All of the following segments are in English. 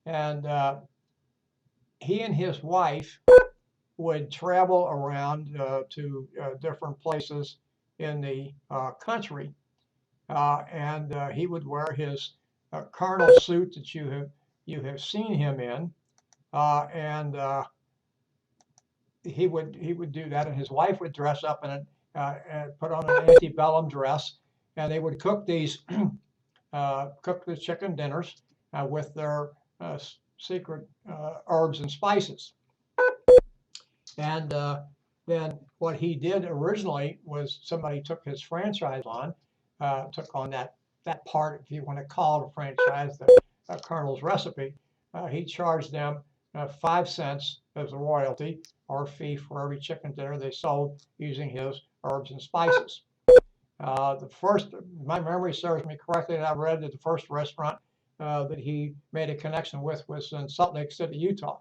And he and his wife would travel around to different places in the country, and he would wear his colonel suit that you have seen him in, and he would do that, and his wife would dress up in it and put on an antebellum dress, and they would cook the chicken dinners with their secret herbs and spices. And then what he did originally was somebody took his franchise on, took on that part, if you want to call it a franchise, the Colonel's recipe. He charged them 5 cents as a royalty or fee for every chicken dinner they sold using his herbs and spices. The first, my memory serves me correctly, and I read that the first restaurant that he made a connection with was in Salt Lake City, Utah.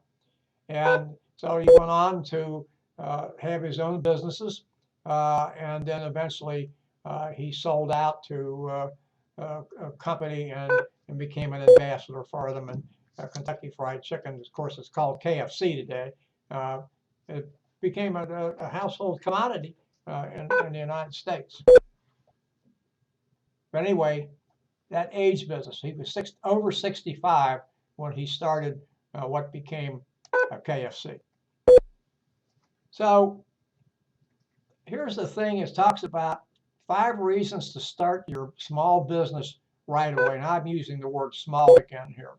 And so he went on to have his own businesses, and then eventually he sold out to a company and became an ambassador for them. And Kentucky Fried Chicken, of course, it's called KFC today. Uh, it became a household commodity in the United States. But anyway, that age business, he was over 65 when he started what became KFC. So here's the thing: it talks about 5 reasons to start your small business right away. And I'm using the word small again here.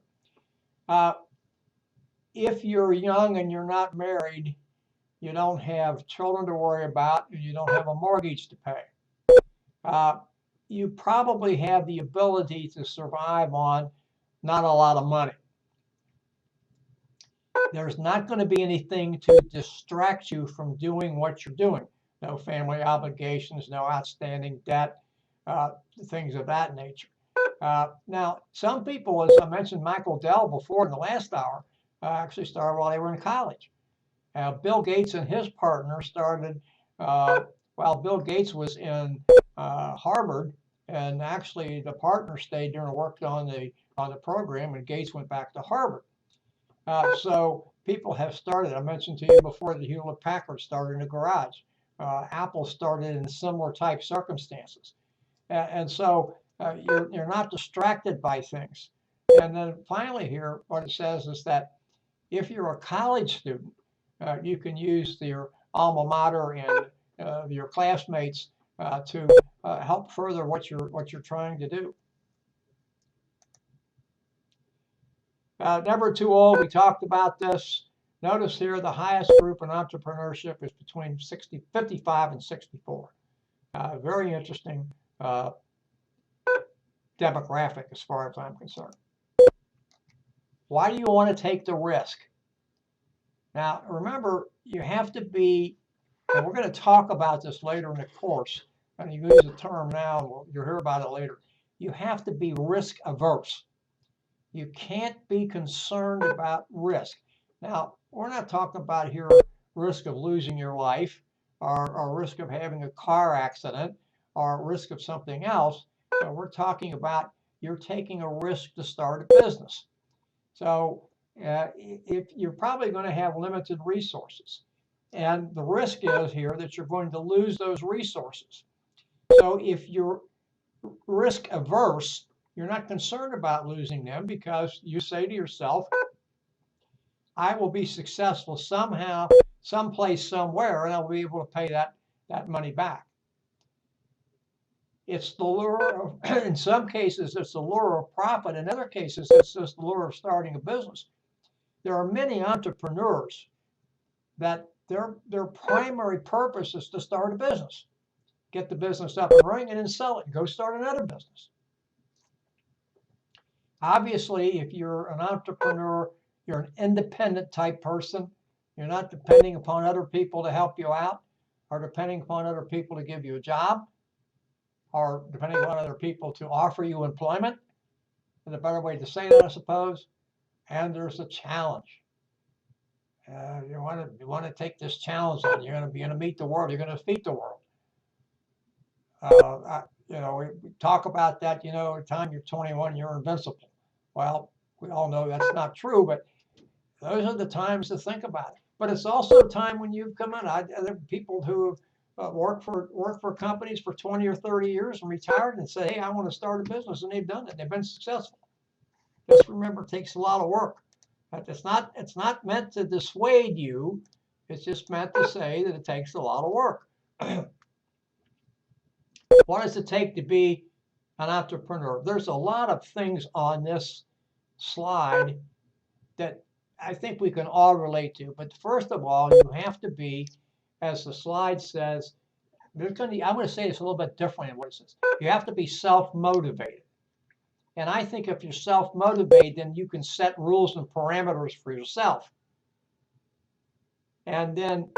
Uh, if you're young and you're not married, you don't have children to worry about, and you don't have a mortgage to pay. Uh, you probably have the ability to survive on not a lot of money. There's not going to be anything to distract you from doing what you're doing. No family obligations, no outstanding debt, things of that nature. Now, some people, as I mentioned, Michael Dell before in the last hour, actually started while they were in college. Bill Gates and his partner started while Bill Gates was in Harvard, and actually the partner stayed there and worked on the program, and Gates went back to Harvard. So people have started. I mentioned to you before that Hewlett Packard started in a garage. Apple started in similar type circumstances, and so you're not distracted by things. And then finally, here, what it says is that if you're a college student, you can use your alma mater and your classmates to help further what you're trying to do. Never too old. We talked about this. Notice here the highest group in entrepreneurship is between 55 and 64. Very interesting demographic as far as I'm concerned. Why do you want to take the risk? Now, remember, you have to be, and we're going to talk about this later in the course, and you use the term now, you'll hear about it later. You have to be risk averse. You can't be concerned about risk. Now, we're not talking about here risk of losing your life or risk of having a car accident or risk of something else. We're talking about you're taking a risk to start a business. So if you're probably going to have limited resources, and the risk is here that you're going to lose those resources. So if you're risk averse, you're not concerned about losing them because you say to yourself, I will be successful somehow, someplace, somewhere, and I'll be able to pay that money back. It's the lure of, in some cases, it's the lure of profit. In other cases, it's just the lure of starting a business. There are many entrepreneurs that their primary purpose is to start a business, get the business up and running, and then sell it and go start another business. Obviously, if you're an entrepreneur, you're an independent type person. You're not depending upon other people to help you out, or depending upon other people to give you a job, or depending upon other people to offer you employment. And a better way to say that, I suppose. And there's a challenge. You want to take this challenge on. You're going to meet the world. You're going to defeat the world. We talk about that. The time you're 21, you're invincible. Well, We all know that's not true, but those are the times to think about it. But it's also a time when you've come in. There are people who have worked for companies for 20 or 30 years and retired and say, hey, I want to start a business, and they've done it. They've been successful. Just remember, it takes a lot of work. But it's not meant to dissuade you. It's just meant to say that it takes a lot of work. What does it take to be an entrepreneur? There's a lot of things on this slide that I think we can all relate to. But first of all, you have to be, as the slide says, I'm going to say this a little bit differently than what it says. You have to be self-motivated. And I think if you're self-motivated, then you can set rules and parameters for yourself. And then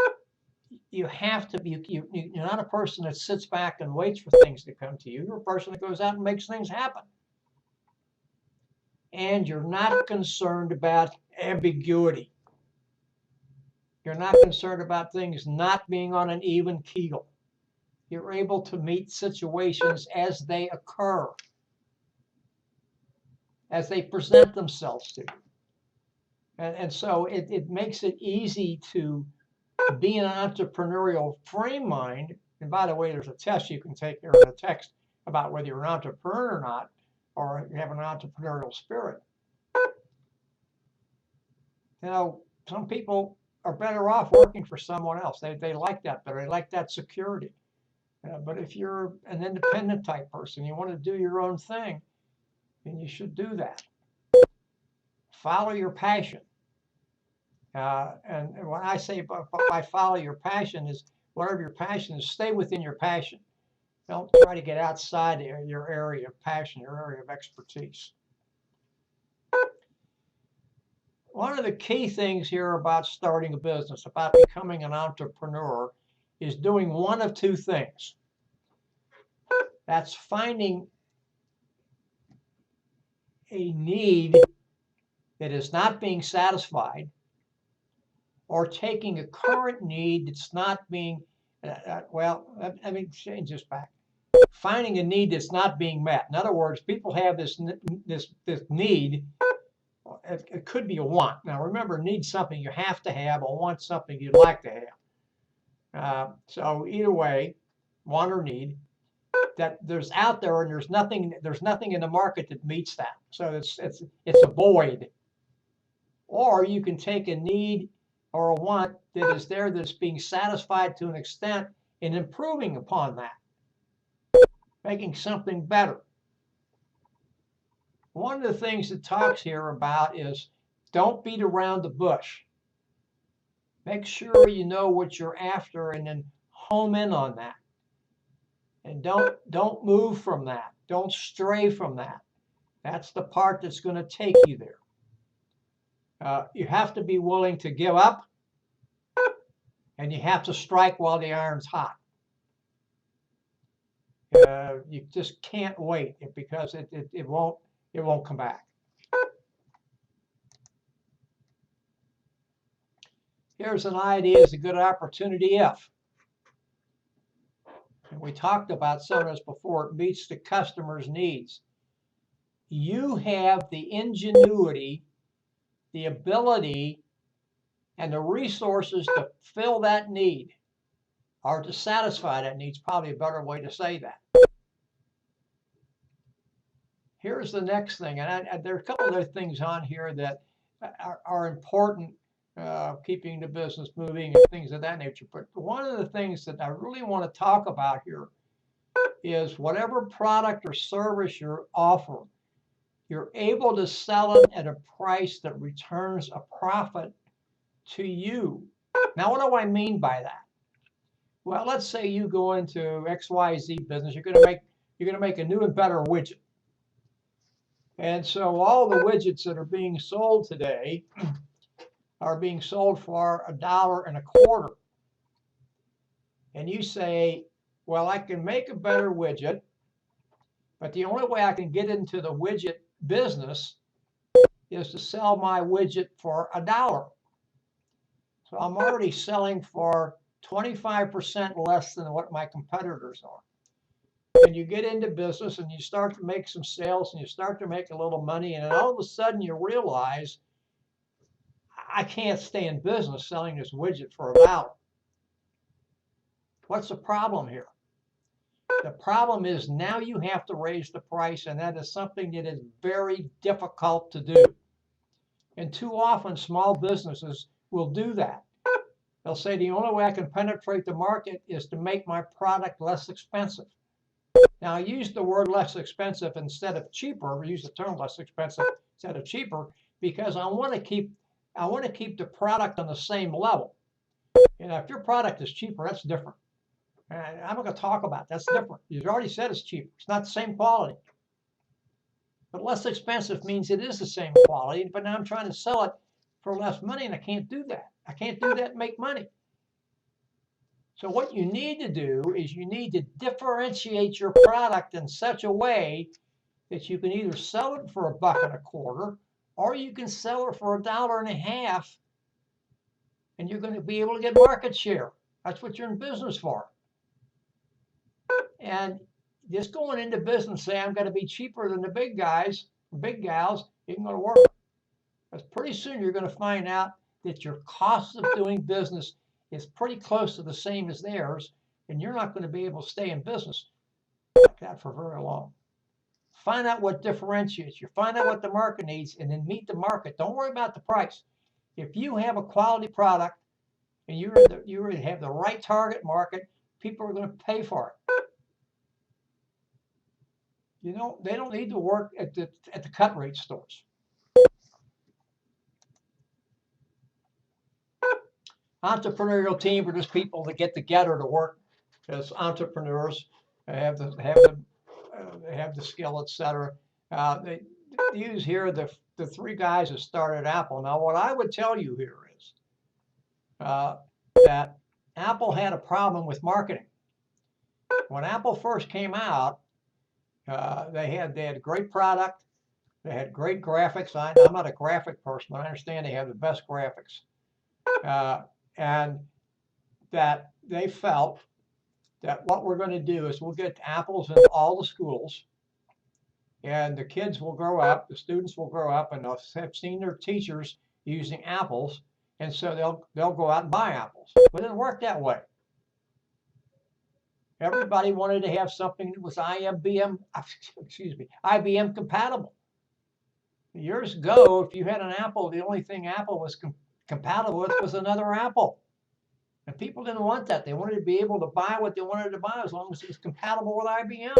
you have to be, you're not a person that sits back and waits for things to come to you. You're a person that goes out and makes things happen. And you're not concerned about ambiguity. You're not concerned about things not being on an even keel. You're able to meet situations as they occur, as they present themselves to you. And so it makes it easy to be an entrepreneurial frame mind. And by the way, there's a test you can take there in the text about whether you're an entrepreneur or not, or you have an entrepreneurial spirit. You know, some people are better off working for someone else. They like that better. They like that security. But if you're an independent type person, you want to do your own thing, then you should do that. Follow your passion. And when I say by follow your passion is whatever your passion is, stay within your passion. Don't try to get outside your area of passion, your area of expertise. One of the key things here about starting a business, about becoming an entrepreneur, is doing one of two things. That's finding a need that is not being satisfied, or taking a current need that's not being, let me change this back. Finding a need that's not being met. In other words, people have this need. It could be a want. Now remember, need something you have to have, or want something you'd like to have. So either way, want or need, that there's out there, and there's nothing in the market that meets that. So it's a void. Or you can take a need or a want that is there, that's being satisfied to an extent, and improving upon that, making something better. One of the things it talks here about is don't beat around the bush. Make sure you know what you're after, and then home in on that. And don't move from that. Don't stray from that. That's the part that's going to take you there. You have to be willing to give up, and you have to strike while the iron's hot. You just can't wait, because it won't come back. Here's an idea: is a good opportunity if. And we talked about some of this before. It meets the customer's needs. You have the ingenuity, the ability, and the resources to fill that need, or to satisfy that need is probably a better way to say that. Here's the next thing, and there are a couple of other things on here that are important, keeping the business moving and things of that nature. But one of the things that I really want to talk about here is whatever product or service you're offering, you're able to sell it at a price that returns a profit to you. Now, what do I mean by that? Well, let's say you go into XYZ business. You're going to make a new and better widget. And so all the widgets that are being sold today are being sold for $1.25. And you say, well, I can make a better widget, but the only way I can get into the widget business is to sell my widget for $1. So I'm already selling for 25% less than what my competitors are. and you get into business and you start to make some sales and you start to make a little money, and then all of a sudden you realize, I can't stay in business selling this widget for $1. What's the problem here? The problem is now you have to raise the price, and that is something that is very difficult to do. And too often small businesses will do that. They'll say the only way I can penetrate the market is to make my product less expensive. Now I use the word less expensive instead of cheaper, or use the term less expensive instead of cheaper, because I want to keep the product on the same level. And if your product is cheaper, that's different. And I'm not going to talk about that. That's different. You already said it's cheaper. It's not the same quality. But less expensive means it is the same quality, but now I'm trying to sell it for less money, and I can't do that. I can't do that and make money. So what you need to do is you need to differentiate your product in such a way that you can either sell it for $1.25, or you can sell it for $1.50, and you're going to be able to get market share. That's what you're in business for. And just going into business, say I'm going to be cheaper than the big guys, big gals, isn't going to work. Because pretty soon you're going to find out that your cost of doing business is pretty close to the same as theirs, and you're not going to be able to stay in business like that for very long. Find out what differentiates you. Find out what the market needs, and then meet the market. Don't worry about the price. If you have a quality product and you have the right target market, people are going to pay for it. You know, they don't need to work at the cut rate stores. Entrepreneurial team are just people that get together to work as entrepreneurs, have the skill, etc. They use here the 3 guys that started Apple. Now, what I would tell you here is that Apple had a problem with marketing. When Apple first came out, they had a great product, they had great graphics. I'm not a graphic person, but I understand they have the best graphics, and that they felt that what we're going to do is we'll get apples in all the schools, and the kids will grow up, the students will grow up, and they'll have seen their teachers using apples, and so they'll go out and buy apples. But it didn't work that way. Everybody wanted to have something that was IBM compatible. Years ago, if you had an Apple, the only thing Apple was compatible with was another Apple. And people didn't want that. They wanted to be able to buy what they wanted to buy as long as it was compatible with IBM.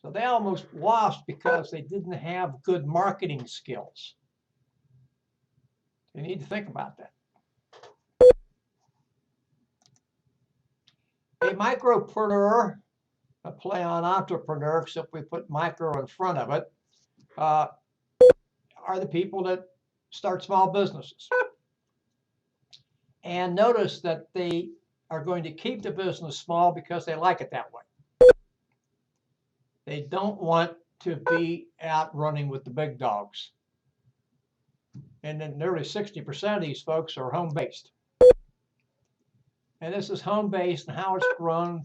So they almost lost because they didn't have good marketing skills. You need to think about that. A micropreneur, a play on entrepreneur, except we put micro in front of it, are the people that start small businesses. And notice that they are going to keep the business small because they like it that way. They don't want to be out running with the big dogs. And then nearly 60% of these folks are home-based. And this is home-based and how it's grown.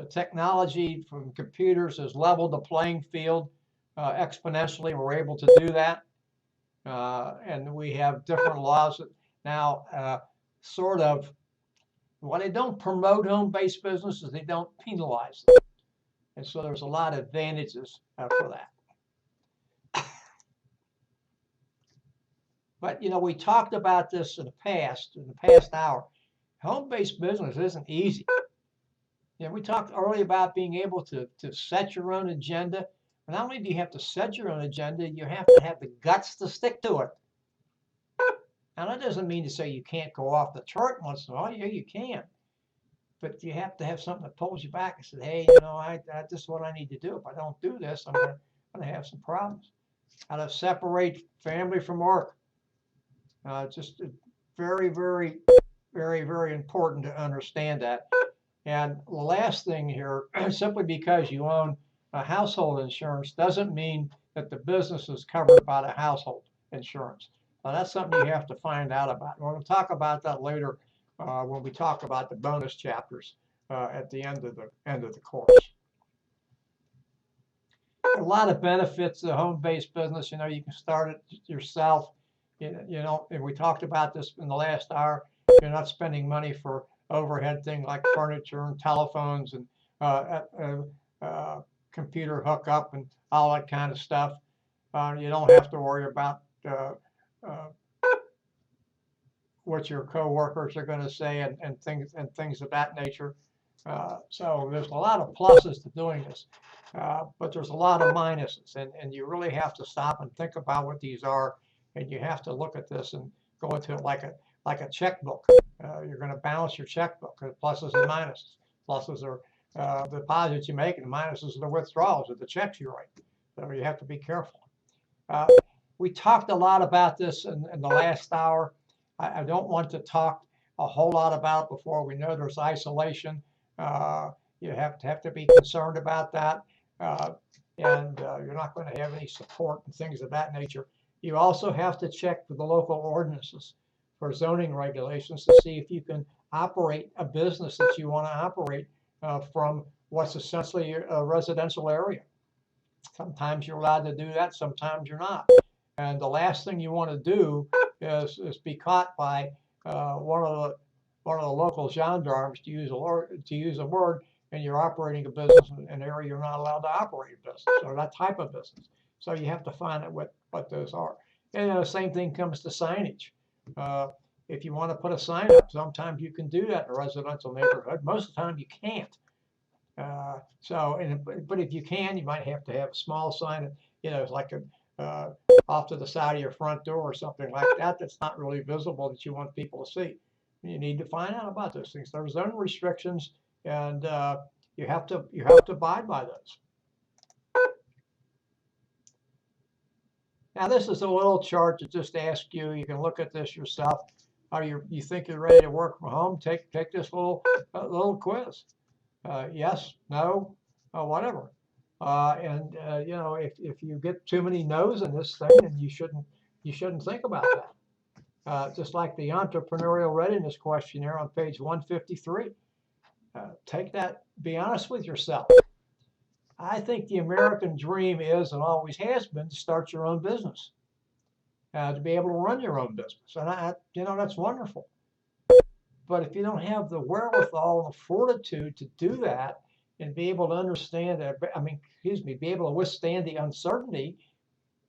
Technology from computers has leveled the playing field exponentially. We're able to do that. And we have different laws now, sort of, while they don't promote home-based businesses, they don't penalize them. And so there's a lot of advantages for that. But, you know, we talked about this in the past hour. Home-based business isn't easy. You know, we talked earlier about being able to set your own agenda. But not only do you have to set your own agenda, you have to have the guts to stick to it. Now, that doesn't mean to say you can't go off the chart once in a while. Yeah, you can. But you have to have something that pulls you back and says, hey, you know, this is what I need to do. If I don't do this, I'm going to have some problems. How to separate family from work. Just very, very, very, very important to understand that. And the last thing here, simply because you own a household insurance doesn't mean that the business is covered by the household insurance. Now, that's something you have to find out about. We're going to talk about that later when we talk about the bonus chapters at the end of the course. A lot of benefits to the home-based business. You know, you can start it yourself. You know, and we talked about this in the last hour. You're not spending money for overhead things like furniture and telephones and computer hookup and all that kind of stuff. You don't have to worry about what your coworkers are going to say and things of that nature. So there's a lot of pluses to doing this, but there's a lot of minuses, and you really have to stop and think about what these are, and you have to look at this and go into it like a checkbook. You're going to balance your checkbook, pluses and minuses. Pluses are the deposits you make, and minuses are the withdrawals of the checks you write. So you have to be careful. We talked a lot about this in the last hour. I don't want to talk a whole lot about it before we know there's isolation. You have to be concerned about that, and you're not going to have any support and things of that nature. You also have to check with the local ordinances for zoning regulations to see if you can operate a business that you want to operate from what's essentially a residential area. Sometimes you're allowed to do that, sometimes you're not. And the last thing you want to do is be caught by one of the local gendarmes, to use a word, and you're operating a business in an area you're not allowed to operate a business, or that type of business. So you have to find out what those are. And the same thing comes to signage. If you want to put a sign up, sometimes you can do that in a residential neighborhood. Most of the time you can't. But if you can, you might have to have a small sign, you know, like off to the side of your front door or something like that. That's not really visible that you want people to see. You need to find out about those things. There's zone restrictions, and you have to abide by those. Now, this is a little chart to just ask you. You can look at this yourself. You think you're ready to work from home? Take this little quiz. Yes, no, whatever. You know, if you get too many no's in this thing, then you shouldn't think about that. Just like the entrepreneurial readiness questionnaire on page 153. Take that. Be honest with yourself. I think the American dream is and always has been to start your own business, to be able to run your own business, and you know, that's wonderful. But if you don't have the wherewithal and the fortitude to do that and be able to understand that, be able to withstand the uncertainty,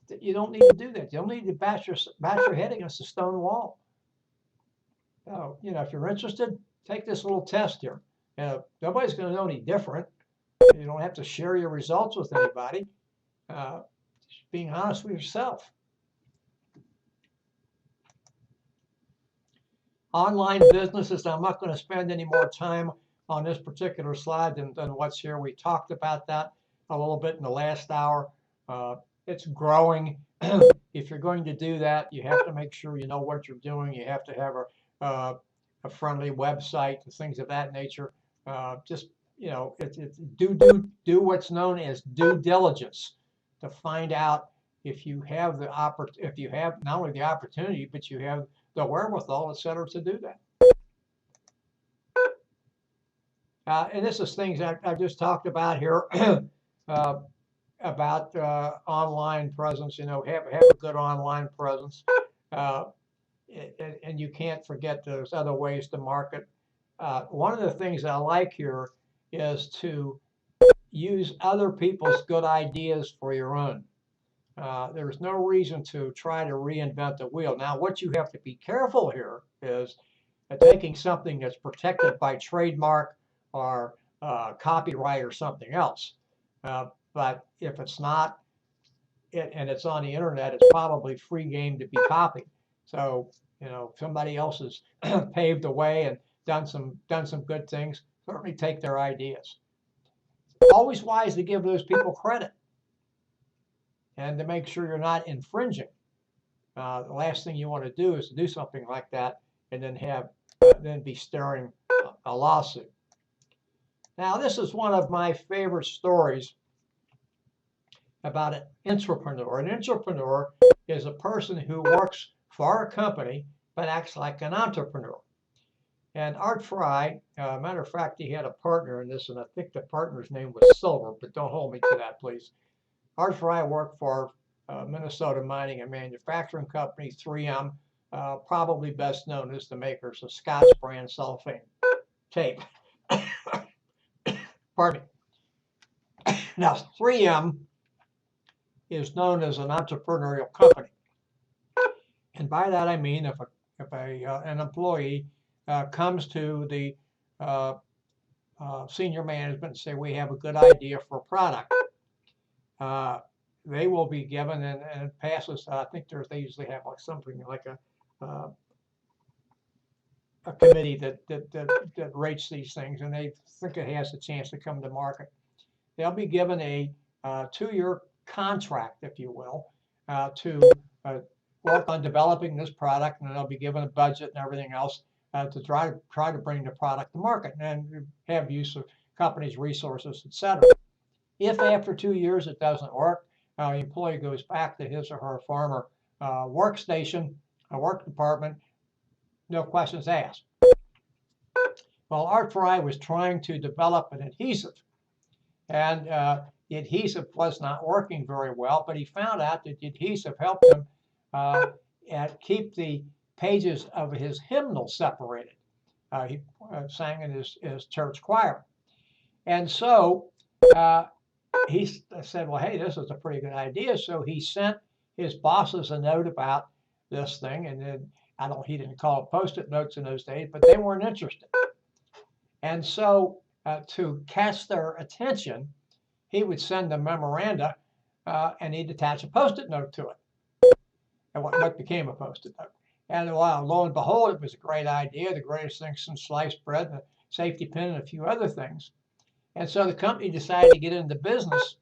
that you don't need to do that. You don't need to bash your head against a stone wall. So, you know, if you're interested, take this little test here. Nobody's going to know any different. You don't have to share your results with anybody. Just being honest with yourself. Online businesses. I'm not going to spend any more time on this particular slide than what's here. We talked about that a little bit in the last hour. It's growing. If you're going to do that, you have to make sure you know what you're doing. You have to have a friendly website and things of that nature. Just, you know, do what's known as due diligence to find out if you have not only the opportunity, but you have the wherewithal, et cetera, to do that. And this is things I just talked about here about online presence. You know, have a good online presence, and you can't forget there's other ways to market. One of the things I like here is to use other people's good ideas for your own. There's no reason to try to reinvent the wheel. Now, what you have to be careful here is taking something that's protected by trademark or copyright or something else. But if it's not, and it's on the internet, it's probably free game to be copied. So, you know, if somebody else has paved the way and done some good things, certainly take their ideas. Always wise to give those people credit, and to make sure you're not infringing. The last thing you want to do is to do something like that and then be staring a lawsuit. Now, this is one of my favorite stories about an entrepreneur. An entrepreneur is a person who works for a company but acts like an entrepreneur. And Art Fry, matter of fact, he had a partner in this, and I think the partner's name was Silver, but don't hold me to that, please. Art Fry worked for Minnesota Mining and Manufacturing Company, 3M, probably best known as the makers of Scotch brand cellophane tape. Pardon me. Now, 3M is known as an entrepreneurial company. And by that I mean if an employee comes to the senior management and say, we have a good idea for a product, they will be given, and it passes, I think they usually have like something like a committee that rates these things, and they think it has a chance to come to market. They'll be given a 2-year contract, if you will, to work on developing this product, and they'll be given a budget and everything else to try to bring the product to market and have use of companies' resources, etc. If after 2 years it doesn't work, the employee goes back to his or her former workstation, work department, no questions asked. Well, Art Fry was trying to develop an adhesive, and the adhesive was not working very well, but he found out that the adhesive helped him keep the pages of his hymnal separated. He sang in his church choir. And so he said, well, hey, this is a pretty good idea. So he sent his bosses a note about this thing. And then he didn't call it Post-it notes in those days, but they weren't interested. And so to catch their attention, he would send them memoranda and he'd attach a Post-it note to it. And what became a Post-it note. And lo and behold, it was a great idea, the greatest thing since sliced bread, and a safety pin, and a few other things. And so the company decided to get into the business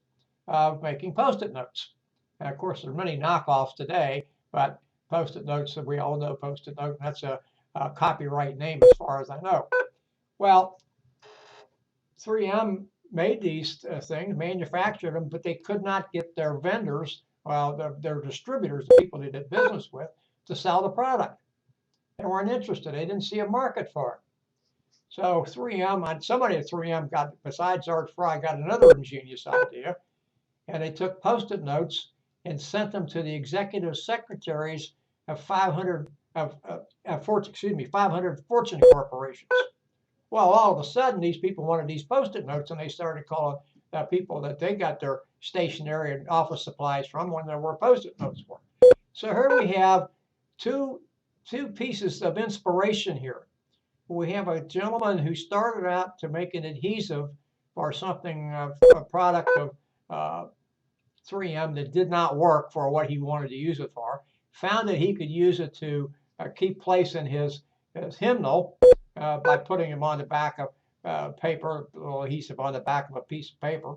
of making Post-it notes. And of course, there are many knockoffs today, but Post-it notes, we all know Post-it note, that's a copyright name as far as I know. Well, 3M made these things, manufactured them, but they could not get their vendors, their distributors, the people they did business with, to sell the product. They weren't interested. They didn't see a market for it. So 3M, somebody at 3M besides Art Fry, got another ingenious idea, and they took Post-it notes and sent them to the executive secretaries of 500 Fortune corporations. Well, all of a sudden, these people wanted these Post-it notes, and they started calling people that they got their stationery and office supplies from when there were Post-it notes for. So here we have two pieces of inspiration here. We have a gentleman who started out to make an adhesive for something, a product of 3M that did not work for what he wanted to use it for, found that he could use it to keep place in his hymnal by putting him on the back of paper, a little adhesive on the back of a piece of paper.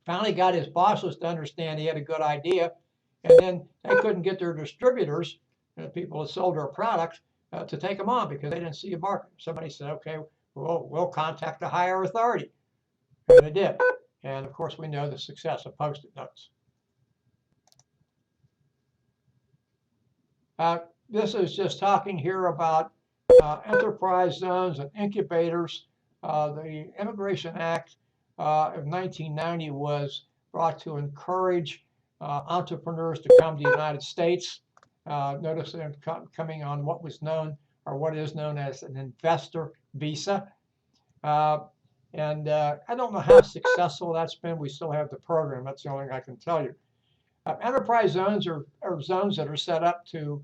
Finally got his bosses to understand he had a good idea, and then they couldn't get their distributors, people that sold their products, to take them on because they didn't see a market. Somebody said, okay, we'll contact the higher authority. And they did. And of course, we know the success of Post-it notes. This is just talking here about enterprise zones and incubators. The Immigration Act of 1990 was brought to encourage entrepreneurs to come to the United States. Notice them coming on what was known, or what is known as, an investor visa. And I don't know how successful that's been. We still have the program. That's the only thing I can tell you. Enterprise zones are zones that are set up to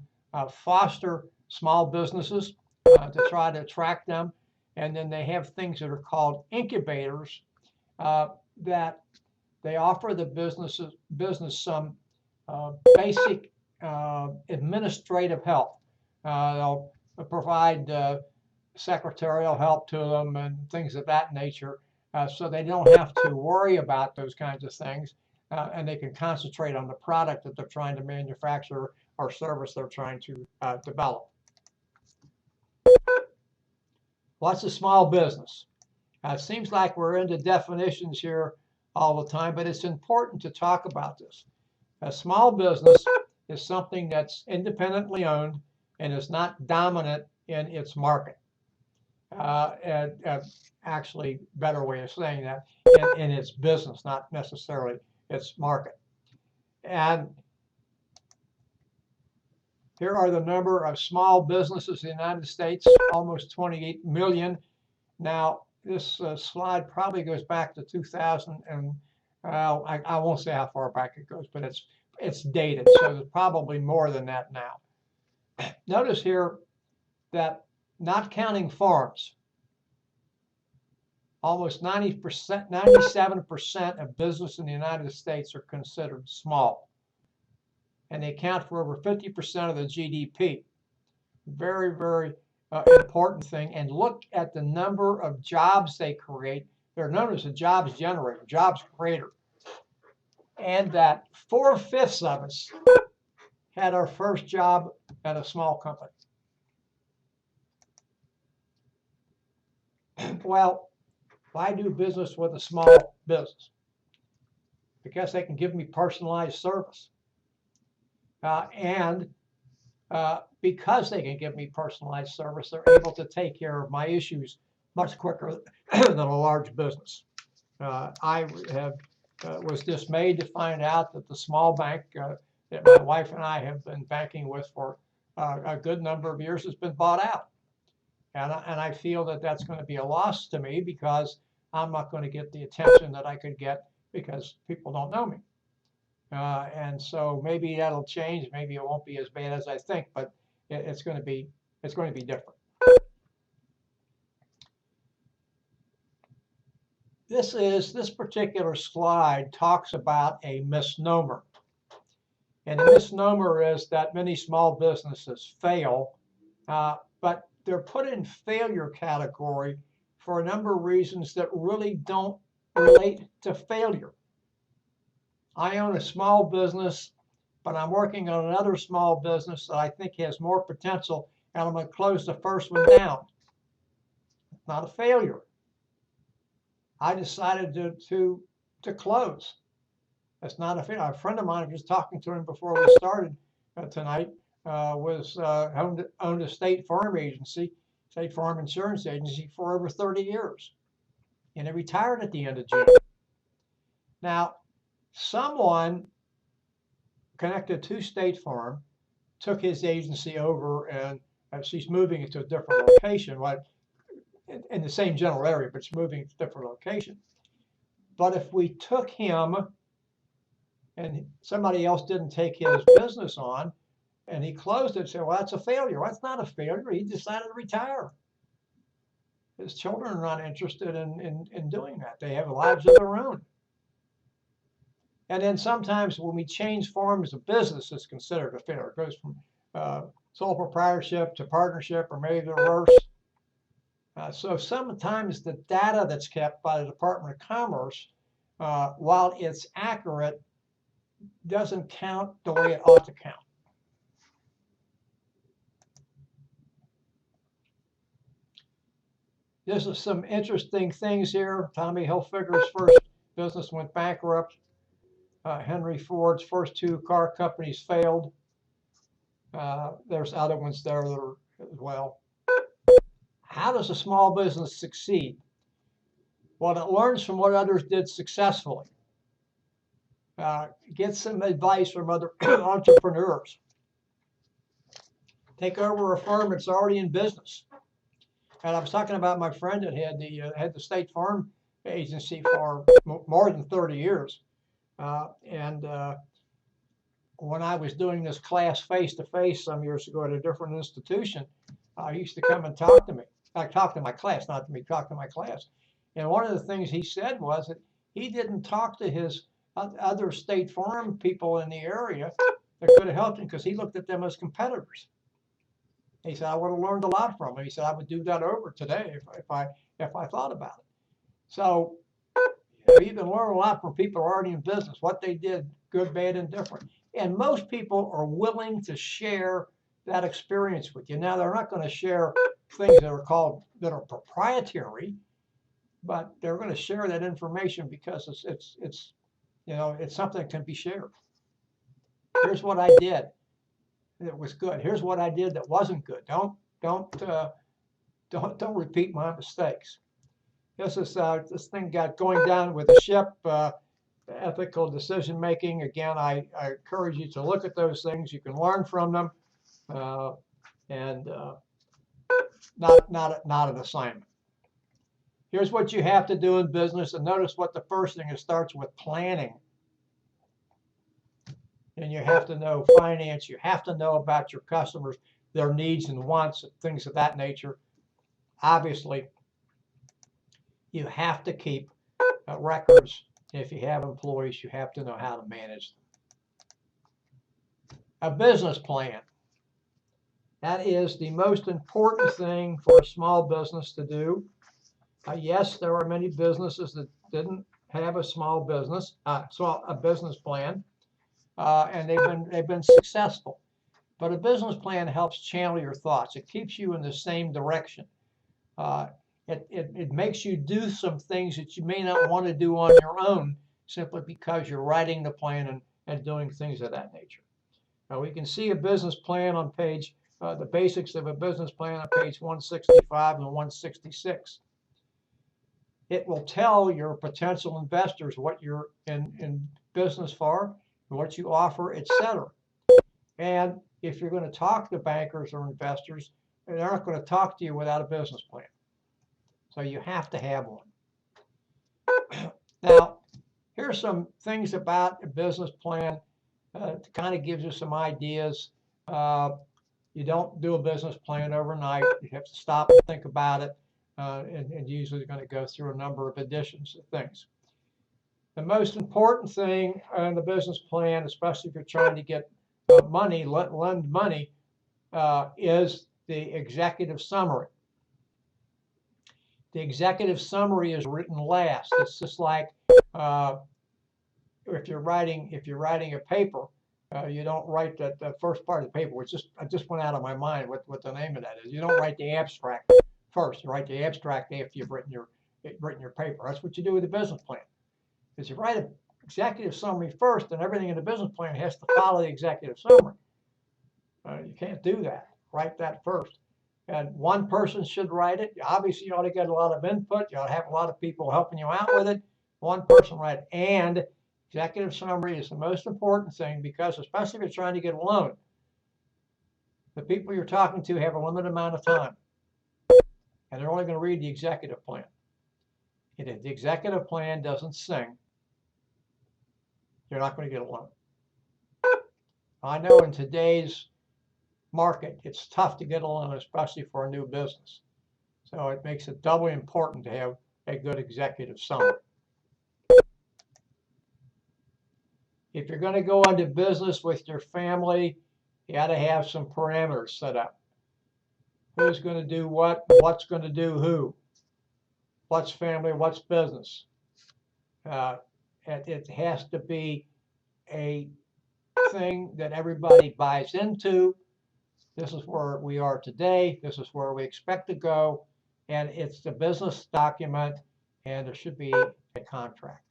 foster small businesses, to try to attract them. And then they have things that are called incubators that they offer the business some basic administrative help. They'll provide secretarial help to them and things of that nature, so they don't have to worry about those kinds of things, and they can concentrate on the product that they're trying to manufacture or service they're trying to develop. What's a small business? It seems like we're into definitions here all the time, but it's important to talk about this. A small business is something that's independently owned and is not dominant in its market. And actually, better way of saying that, in its business, not necessarily its market. And here are the number of small businesses in the United States, almost 28 million. Now, this slide probably goes back to 2000, and I won't say how far back it goes, but it's dated, so there's probably more than that now. Notice here that, not counting farms, almost 90%, 97% of business in the United States are considered small, and they account for over 50% of the GDP. Very, very important thing. And look at the number of jobs they create. They're known as a jobs generator, jobs creator. And that 4/5 of us had our first job at a small company. Well, why do business with a small business? Because they can give me personalized service. Because they can give me personalized service, they're able to take care of my issues much quicker than a large business. I was dismayed to find out that the small bank that my wife and I have been banking with for a good number of years has been bought out. And I feel that that's going to be a loss to me, because I'm not going to get the attention that I could get because people don't know me. And so maybe that'll change. Maybe it won't be as bad as I think, but it's going to be different. This particular slide talks about a misnomer. And the misnomer is that many small businesses fail, but they're put in failure category for a number of reasons that really don't relate to failure. I own a small business, but I'm working on another small business that I think has more potential, and I'm going to close the first one down. Not a failure. I decided to close. That's not a failure. A friend of mine, I was talking to him before we started tonight, owned a State Farm agency, State Farm Insurance Agency, for over 30 years. And he retired at the end of June. Now, someone connected to State Farm took his agency over, and she's moving it to a different location, in the same general area, but it's moving to a different location. But if we took him and somebody else didn't take his business on, and he closed it, say, well, that's a failure. Well, that's not a failure. He decided to retire. His children are not interested in doing that. They have lives of their own. And then sometimes when we change forms of business, it's considered a failure. It goes from sole proprietorship to partnership, or maybe the reverse. So sometimes the data that's kept by the Department of Commerce, while it's accurate, doesn't count the way it ought to count. This is some interesting things here. Tommy Hilfiger's first business went bankrupt. Henry Ford's first 2 car companies failed. There's other ones there that are as well. How does a small business succeed? Well, it learns from what others did successfully. Get some advice from other entrepreneurs. Take over a firm that's already in business. And I was talking about my friend that had the State Farm agency for more than 30 years. When I was doing this class face-to-face some years ago at a different institution, he used to come and talk to me. I talked to my class, not to me, talk to my class. And one of the things he said was that he didn't talk to his other State Farm people in the area that could have helped him, because he looked at them as competitors. He said, I would have learned a lot from him. He said, I would do that over today if I thought about it. So you can learn a lot from people who are already in business, what they did, good, bad, and different. And most people are willing to share that experience with you. Now, they're not going to share things that are proprietary, but they're going to share that information because it's something that can be shared. Here's what I did that was good. Here's what I did that wasn't good. don't repeat my mistakes. This thing got going down with the ship. Ethical decision making. Again, I encourage you to look at those things. You can learn from them, and not an assignment. Here's what you have to do in business, and notice what the first thing, it starts with planning. And you have to know finance. You have to know about your customers, their needs and wants, and things of that nature. Obviously, you have to keep records. If you have employees, you have to know how to manage them. A business plan. That is the most important thing for a small business to do. Yes, there are many businesses that didn't have a a business plan, and they've been successful. But a business plan helps channel your thoughts. It keeps you in the same direction. It makes you do some things that you may not want to do on your own, simply because you're writing the plan and doing things of that nature. Now we can see a business plan on page, the basics of a business plan on page 165 and 166. It will tell your potential investors what you're in business for, what you offer, etc. And if you're going to talk to bankers or investors, they're not going to talk to you without a business plan. So you have to have one. Now, here's some things about a business plan to kind of gives you some ideas. You don't do a business plan overnight. You have to stop and think about it. And usually you're going to go through a number of editions of things. The most important thing in the business plan, especially if you're trying to get money, lend money, is the executive summary. The executive summary is written last. It's just like if you're writing a paper, you don't write the first part of the paper, which I just went out of my mind what the name of that is. You don't write the abstract first. You write the abstract after you've written your paper. That's what you do with a business plan. Because you write an executive summary first, and everything in the business plan has to follow the executive summary. You can't do that. Write that first. And one person should write it. Obviously, you ought to get a lot of input. You ought to have a lot of people helping you out with it. One person write it. And executive summary is the most important thing, because especially if you're trying to get a loan, the people you're talking to have a limited amount of time, and they're only going to read the executive plan. And if the executive plan doesn't sing, you're not going to get a loan. I know in today's market, it's tough to get a loan, especially for a new business. So it makes it doubly important to have a good executive summary. If you're going to go into business with your family, you got to have some parameters set up. Who's going to do what? What's going to do who? What's family? What's business? It has to be a thing that everybody buys into. This is where we are today. This is where we expect to go. And it's the business document, and there should be a contract.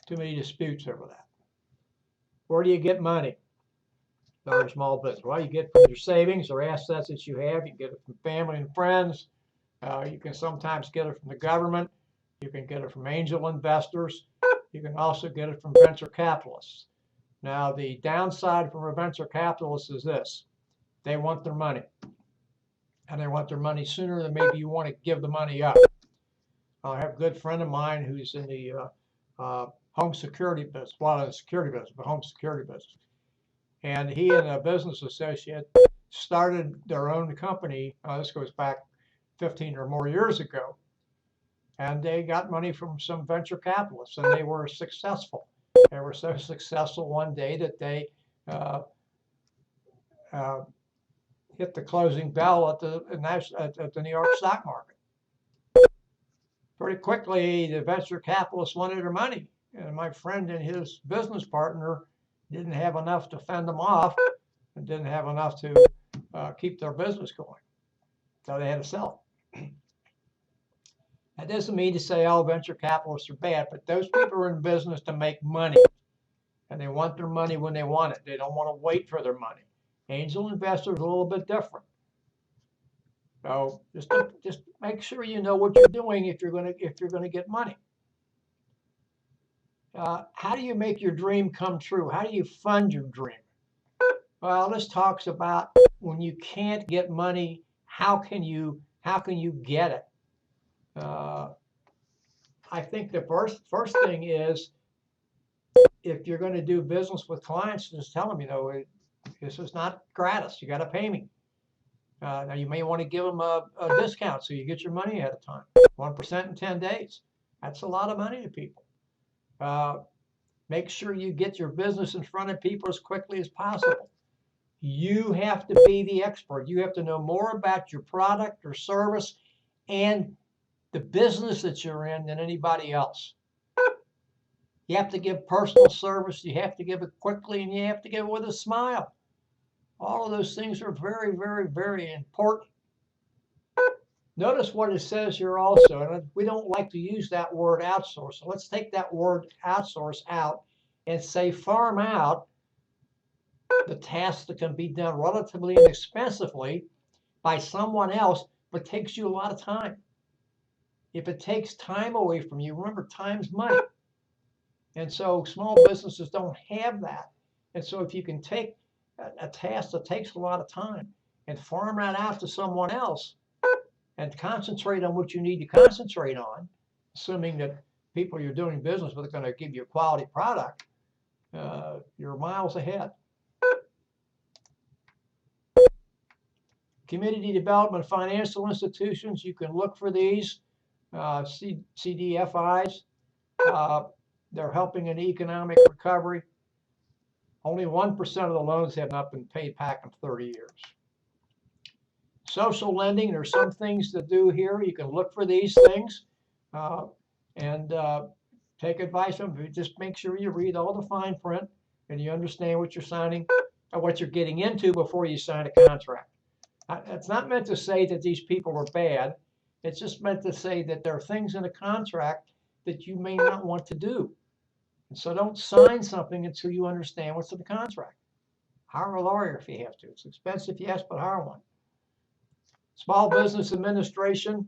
Too many disputes over that. Where do you get money? Or small business? Well, you get from your savings or assets that you have. You get it from family and friends. You can sometimes get it from the government. You can get it from angel investors. You can also get it from venture capitalists. Now, the downside from a venture capitalist is this: they want their money, and they want their money sooner than maybe you want to give the money up. I have a good friend of mine who's in the home security business, well, not the security business, but home security business. And he and a business associate started their own company. This goes back 15 or more years ago. And they got money from some venture capitalists, and they were successful. They were so successful one day that they hit the closing bell at the New York stock market. Pretty quickly, the venture capitalists wanted their money, and my friend and his business partner didn't have enough to fend them off, and didn't have enough to keep their business going, so they had to sell. That doesn't mean to say all venture capitalists are bad, but those people are in business to make money. and they want their money when they want it. They don't want to wait for their money. Angel investors are a little bit different. So just make sure you know what you're doing if you're gonna get money. How do you make your dream come true? How do you fund your dream? Well, this talks about when you can't get money, how can you get it? I think the first thing is, if you're going to do business with clients, just tell them, this is not gratis. You got to pay me. Now you may want to give them a discount so you get your money ahead of time. 1% in 10 days. That's a lot of money to people. Make sure you get your business in front of people as quickly as possible. You have to be the expert. You have to know more about your product or service and the business that you're in than anybody else. You have to give personal service. You have to give it quickly, and you have to give it with a smile. All of those things are very, very, very important. Notice what it says here also, and we don't like to use that word outsource. So let's take that word outsource out and say farm out the tasks that can be done relatively inexpensively by someone else, but takes you a lot of time. If it takes time away from you, remember, time's money. And so small businesses don't have that. And so if you can take a task that takes a lot of time and farm that out to someone else and concentrate on what you need to concentrate on, assuming that people you're doing business with are going to give you a quality product, you're miles ahead. Community development financial institutions, you can look for these, CDFIs. They're helping in economic recovery. Only 1% of the loans have not been paid back in 30 years. Social lending, there's some things to do here. You can look for these things and take advice from them. Just make sure you read all the fine print and you understand what you're signing or what you're getting into before you sign a contract. It's not meant to say that these people are bad. It's just meant to say that there are things in a contract that you may not want to do. And so don't sign something until you understand what's in the contract. Hire a lawyer if you have to. It's expensive, yes, but hire one. Small Business Administration,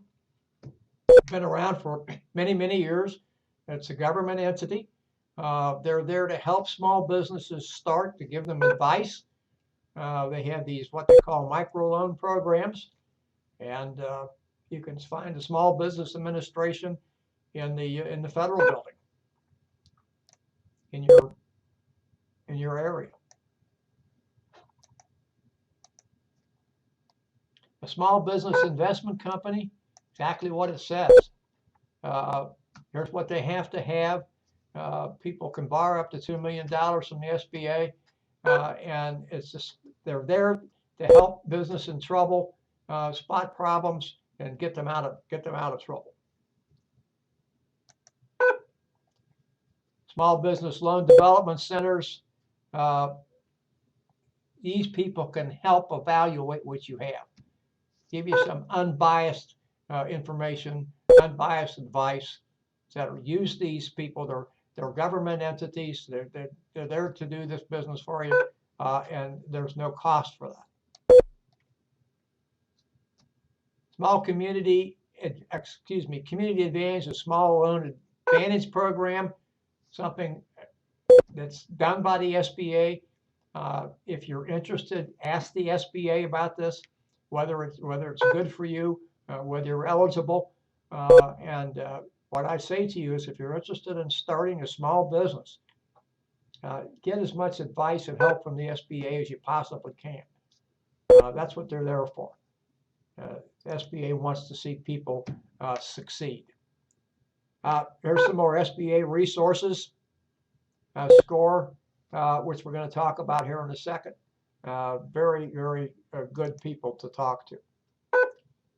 been around for many, many years. It's a government entity. They're there to help small businesses start, to give them advice. They have these, what they call microloan programs. And you can find the Small Business Administration in the federal building in your area. A small business investment company, exactly what it says. Here's what they have to have. People can borrow up to $2 million from the SBA, and it's just they're there to help business in trouble, spot problems, and get them out of trouble. Small business loan development centers. These people can help evaluate what you have, give you some unbiased information, unbiased advice, etc. Use these people. They're government entities. They're there to do this business for you, and there's no cost for that. Community Advantage, a small loan advantage program, something that's done by the SBA. If you're interested, ask the SBA about this, whether it's good for you, whether you're eligible. And what I say to you is, if you're interested in starting a small business, get as much advice and help from the SBA as you possibly can. That's what they're there for. The SBA wants to see people succeed. Here's some more SBA resources. SCORE, which we're going to talk about here in a second. Very, very good people to talk to.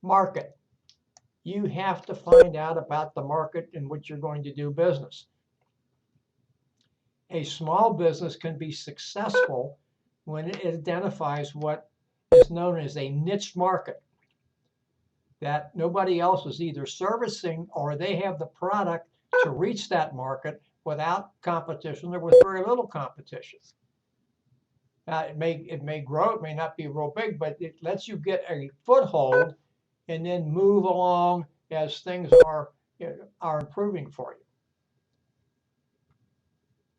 Market. You have to find out about the market in which you're going to do business. A small business can be successful when it identifies what is known as a niche market that nobody else is either servicing, or they have the product to reach that market, without competition, there was very little competition. Now, it may grow, it may not be real big, but it lets you get a foothold and then move along as things are improving for you.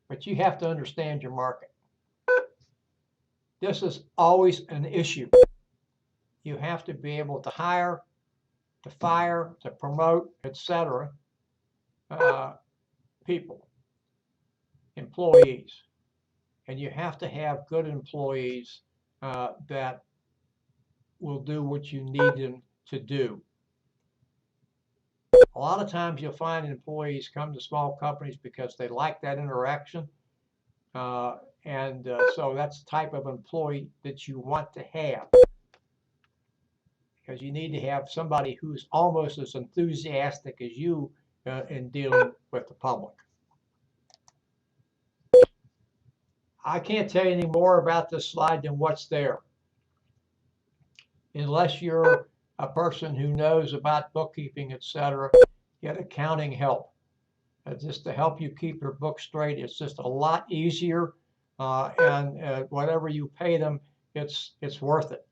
But you have to understand your market. This is always an issue. You have to be able to hire, to fire, to promote, etc. People, employees. And you have to have good employees that will do what you need them to do. A lot of times you'll find employees come to small companies because they like that interaction. So that's the type of employee that you want to have. Because you need to have somebody who's almost as enthusiastic as you in dealing with the public. I can't tell you any more about this slide than what's there. Unless you're a person who knows about bookkeeping, etc., get accounting help. Just to help you keep your books straight. It's just a lot easier, and whatever you pay them, it's worth it.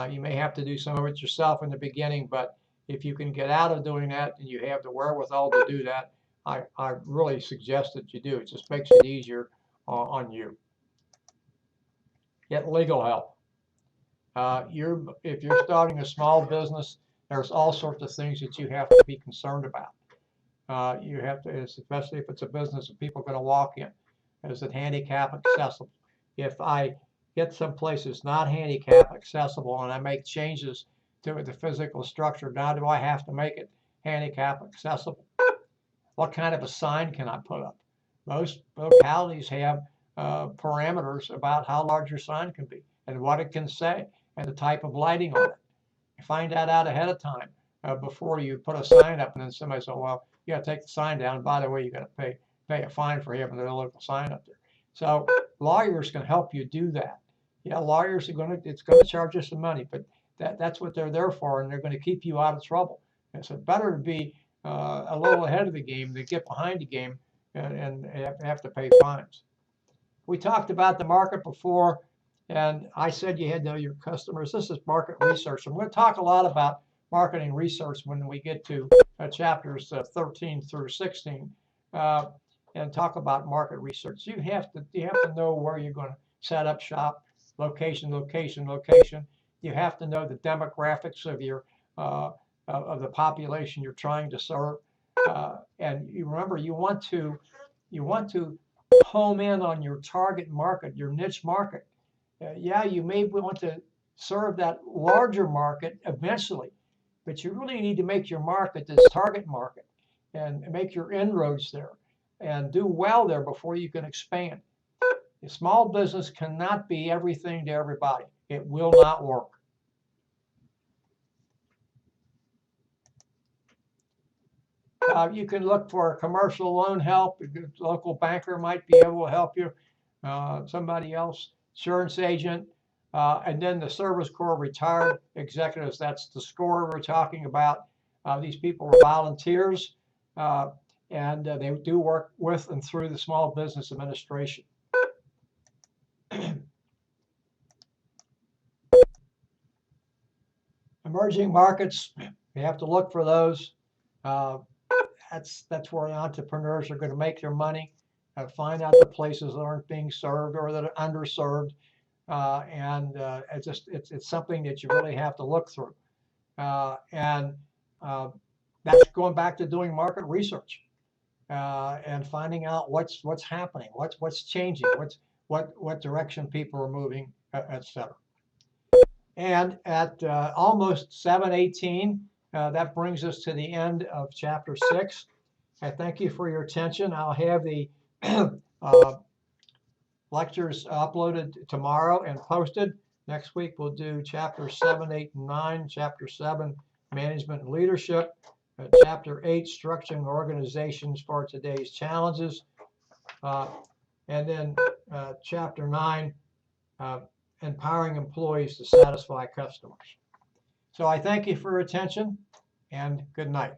You may have to do some of it yourself in the beginning, but if you can get out of doing that and you have the wherewithal to do that, I really suggest that you do. It just makes it easier on you. Get legal help. If you're starting a small business, there's all sorts of things that you have to be concerned about. You have to, especially if it's a business that people are going to walk in. Is it handicap accessible? If I get someplace that's not handicap accessible and I make changes to the physical structure, now do I have to make it handicap accessible? What kind of a sign can I put up? Most localities have parameters about how large your sign can be and what it can say and the type of lighting on it. You find that out ahead of time before you put a sign up, and then somebody says, well, you got to take the sign down. And by the way, you got to pay a fine for having the local sign up there. So lawyers can help you do that. Yeah, lawyers are it's going to charge you some money, but that's what they're there for, and they're going to keep you out of trouble. And so better to be a little ahead of the game than get behind the game and have to pay fines. We talked about the market before, and I said you had to know your customers. This is market research. I'm going to talk a lot about marketing research when we get to chapters 13 through 16, and talk about market research. You have to know where you're going to set up shop, location, location, location. You have to know the demographics of your of the population you're trying to serve, and you remember you want to home in on your target market, your niche market. Yeah, you may want to serve that larger market eventually, but you really need to make your market this target market and make your inroads there and do well there before you can expand. A small business cannot be everything to everybody. It will not work. You can look for commercial loan help. A local banker might be able to help you. Somebody else, insurance agent, and then the Service Corps retired executives. That's the SCORE we're talking about. These people are volunteers, and they do work with and through the Small Business Administration. Emerging markets, you have to look for those. That's where entrepreneurs are going to make their money. Find out the places that aren't being served or that are underserved, and it's something that you really have to look through. And that's going back to doing market research and finding out what's happening, what's changing, what direction people are moving, etc. And at almost 7:18. That brings us to the end of chapter 6. I thank you for your attention. I'll have the lectures uploaded tomorrow and posted. Next week we'll do chapters 7, 8, and 9. Chapter 7, management and leadership. Chapter 8, structuring organizations for today's challenges. And then chapter 9, empowering employees to satisfy customers. So I thank you for your attention, and good night.